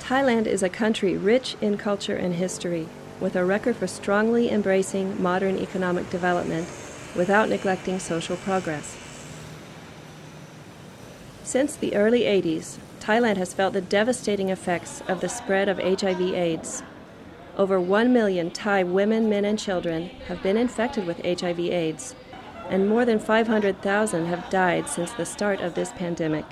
Thailand is a country rich in culture and history, with a record for strongly embracing modern economic development without neglecting social progress. Since the early 80s, Thailand has felt the devastating effects of the spread of HIV/AIDS. Over 1 million Thai women, men, and children have been infected with HIV/AIDS, and more than 500,000 have died since the start of this pandemic.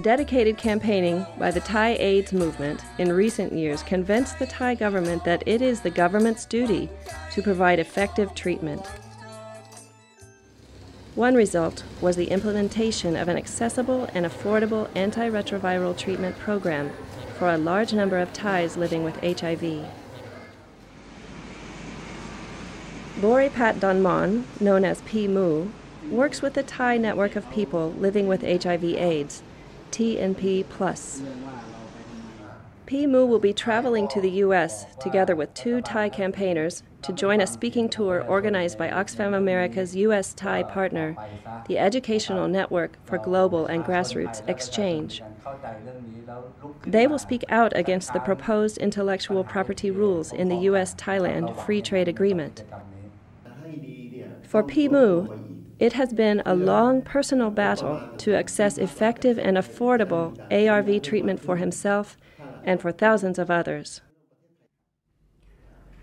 Dedicated campaigning by the Thai AIDS movement in recent years convinced the Thai government that it is the government's duty to provide effective treatment. One result was the implementation of an accessible and affordable antiretroviral treatment program for a large number of Thais living with HIV. Boripat Donmon, known as P.Mu, works with the Thai network of people living with HIV/AIDS, TNP+. P.Mu will be traveling to the U.S. together with 2 Thai campaigners to join a speaking tour organized by Oxfam America's U.S.-Thai partner, the Educational Network for Global and Grassroots Exchange. They will speak out against the proposed intellectual property rules in the U.S.-Thailand Free Trade Agreement. For P.Mu, it has been a long personal battle to access effective and affordable ARV treatment for himself and for thousands of others.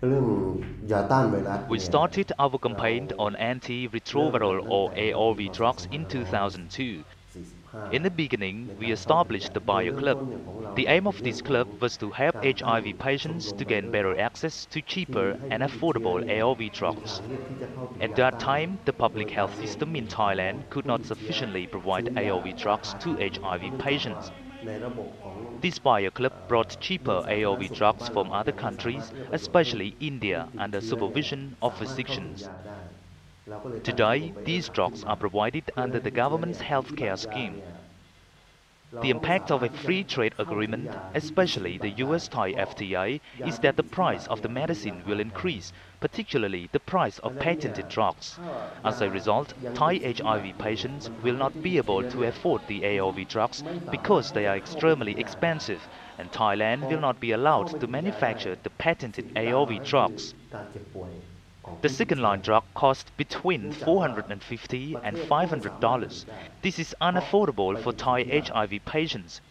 We started our campaign on antiretroviral or ARV drugs in 2002. In the beginning, we established the Bio Club. The aim of this club was to help HIV patients to gain better access to cheaper and affordable ARV drugs. At that time, the public health system in Thailand could not sufficiently provide ARV drugs to HIV patients. This Bio Club brought cheaper ARV drugs from other countries, especially India, under supervision of physicians. Today, these drugs are provided under the government's healthcare scheme. The impact of a free trade agreement, especially the US-Thai FTA, is that the price of the medicine will increase, particularly the price of patented drugs. As a result, Thai HIV patients will not be able to afford the ARV drugs because they are extremely expensive, and Thailand will not be allowed to manufacture the patented ARV drugs. The second-line drug costs between $450 and $500. This is unaffordable for Thai HIV patients.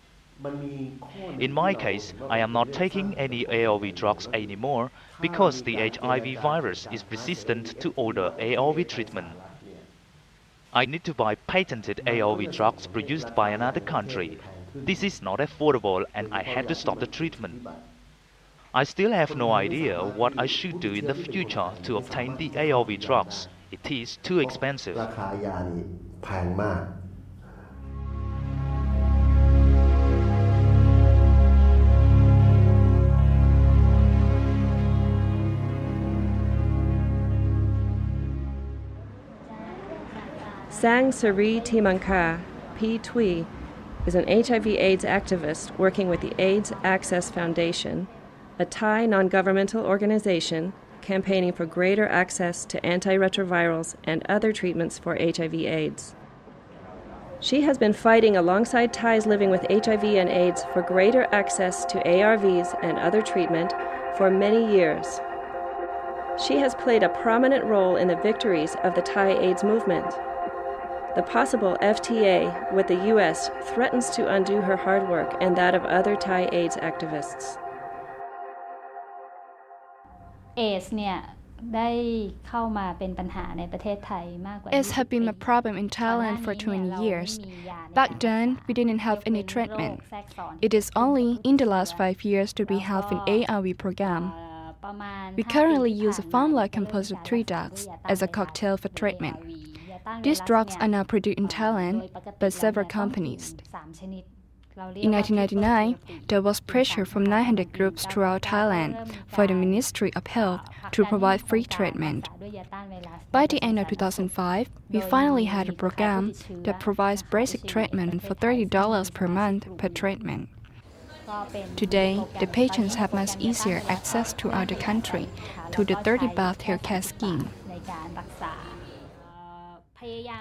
In my case, I am not taking any ARV drugs anymore because the HIV virus is resistant to older ARV treatment. I need to buy patented ARV drugs produced by another country. This is not affordable and I had to stop the treatment. I still have no idea what I should do in the future to obtain the ARV drugs. It is too expensive. Sang Sari Timanka, P. Tui, is an HIV/AIDS activist working with the AIDS Access Foundation, a Thai non-governmental organization campaigning for greater access to antiretrovirals and other treatments for HIV/AIDS. She has been fighting alongside Thais living with HIV and AIDS for greater access to ARVs and other treatment for many years. She has played a prominent role in the victories of the Thai AIDS movement. The possible FTA with the U.S. threatens to undo her hard work and that of other Thai AIDS activists. AIDS have been a problem in Thailand for 20 years. Back then, we didn't have any treatment. It is only in the last 5 years that we have an ARV program. We currently use a formula composed of 3 drugs as a cocktail for treatment. These drugs are now produced in Thailand by several companies. In 1999, there was pressure from 900 groups throughout Thailand for the Ministry of Health to provide free treatment. By the end of 2005, we finally had a program that provides basic treatment for $30 per month per treatment. Today, the patients have much easier access throughout the country to the 30 baht healthcare scheme.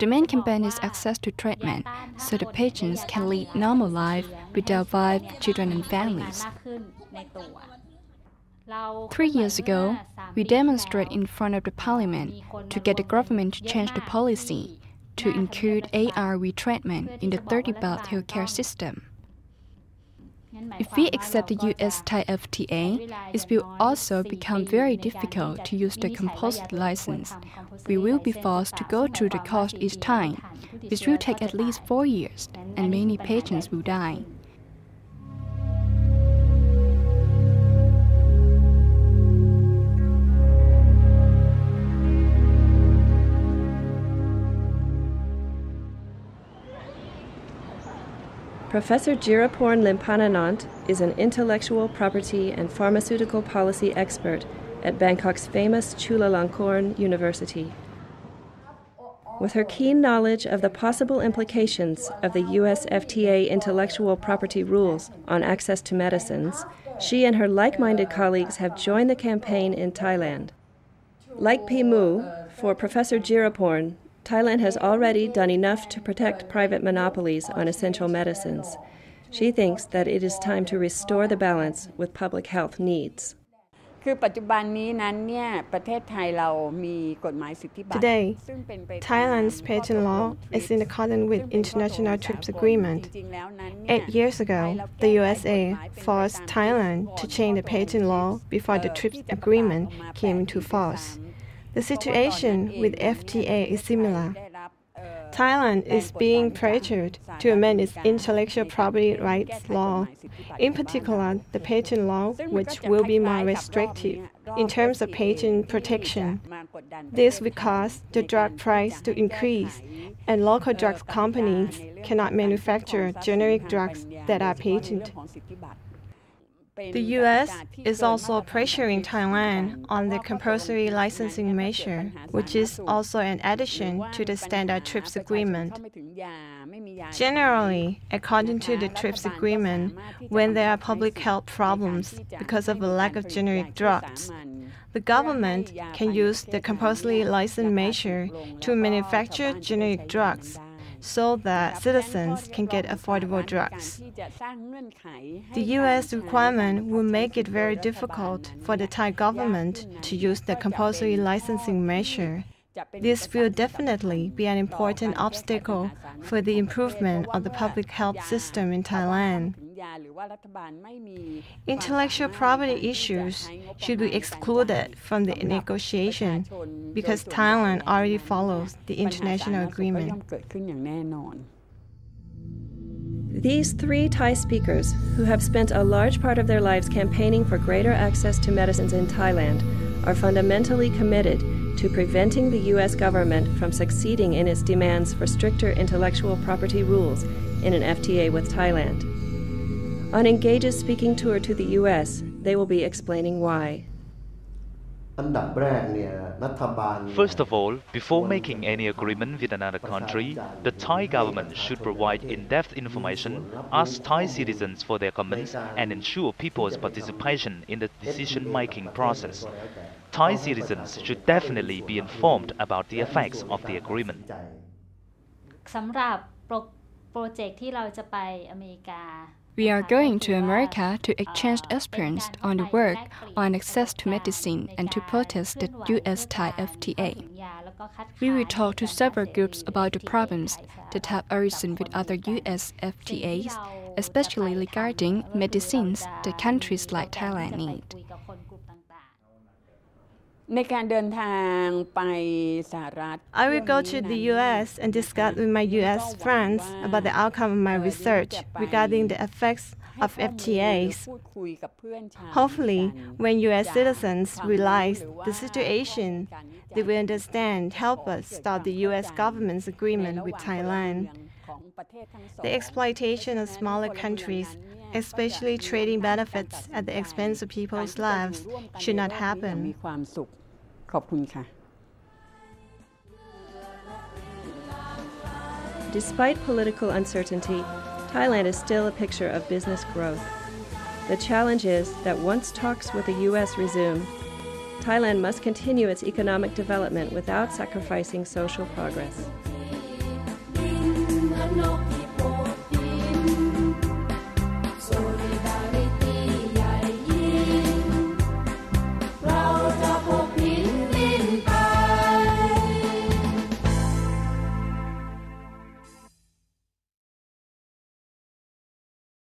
The main campaign is access to treatment, so the patients can lead normal life with their wife, children and families. 3 years ago, we demonstrated in front of the parliament to get the government to change the policy to include ARV treatment in the 30-belt healthcare system. If we accept the US-Thai FTA, it will also become very difficult to use the compulsory license. We will be forced to go through the course each time, which will take at least 4 years, and many patients will die. Professor Jiraporn Limpananont is an intellectual property and pharmaceutical policy expert at Bangkok's famous Chulalongkorn University. With her keen knowledge of the possible implications of the US FTA intellectual property rules on access to medicines, she and her like-minded colleagues have joined the campaign in Thailand. Like Pimu, for Professor Jiraporn, Thailand has already done enough to protect private monopolies on essential medicines. She thinks that it is time to restore the balance with public health needs. Today, Thailand's patent law is in accordance with international TRIPS agreement. 8 years ago, the USA forced Thailand to change the patent law before the TRIPS agreement came into force. The situation with FTA is similar. Thailand is being pressured to amend its intellectual property rights law, in particular the patent law, which will be more restrictive in terms of patent protection. This will cause the drug price to increase, and local drug companies cannot manufacture generic drugs that are patented. The U.S. is also pressuring Thailand on the compulsory licensing measure, which is also an addition to the standard TRIPS agreement. Generally, according to the TRIPS agreement, when there are public health problems because of a lack of generic drugs, the government can use the compulsory license measure to manufacture generic drugs so that citizens can get affordable drugs. The U.S. requirement will make it very difficult for the Thai government to use the compulsory licensing measure. This will definitely be an important obstacle for the improvement of the public health system in Thailand. Intellectual property issues should be excluded from the negotiation because Thailand already follows the international agreement. These 3 Thai speakers, who have spent a large part of their lives campaigning for greater access to medicines in Thailand, are fundamentally committed to preventing the U.S. government from succeeding in its demands for stricter intellectual property rules in an FTA with Thailand. On Engage's speaking tour to the U.S., they will be explaining why. First of all, before making any agreement with another country, the Thai government should provide in-depth information, ask Thai citizens for their comments, and ensure people's participation in the decision-making process. Thai citizens should definitely be informed about the effects of the agreement. สำหรับโปรเจกต์ที่เราจะไปอเมริกา We are going to America to exchange experience on the work on access to medicine and to protest the US-Thai FTA. We will talk to several groups about the problems that have arisen with other US FTAs, especially regarding medicines that countries like Thailand need. I will go to the U.S. and discuss with my U.S. friends about the outcome of my research regarding the effects of FTAs. Hopefully, when U.S. citizens realize the situation, they will understand and help us stop the U.S. government's agreement with Thailand. The exploitation of smaller countries, especially trading benefits at the expense of people's lives, should not happen. Despite political uncertainty, Thailand is still a picture of business growth. The challenge is that once talks with the U.S. resume, Thailand must continue its economic development without sacrificing social progress. นุก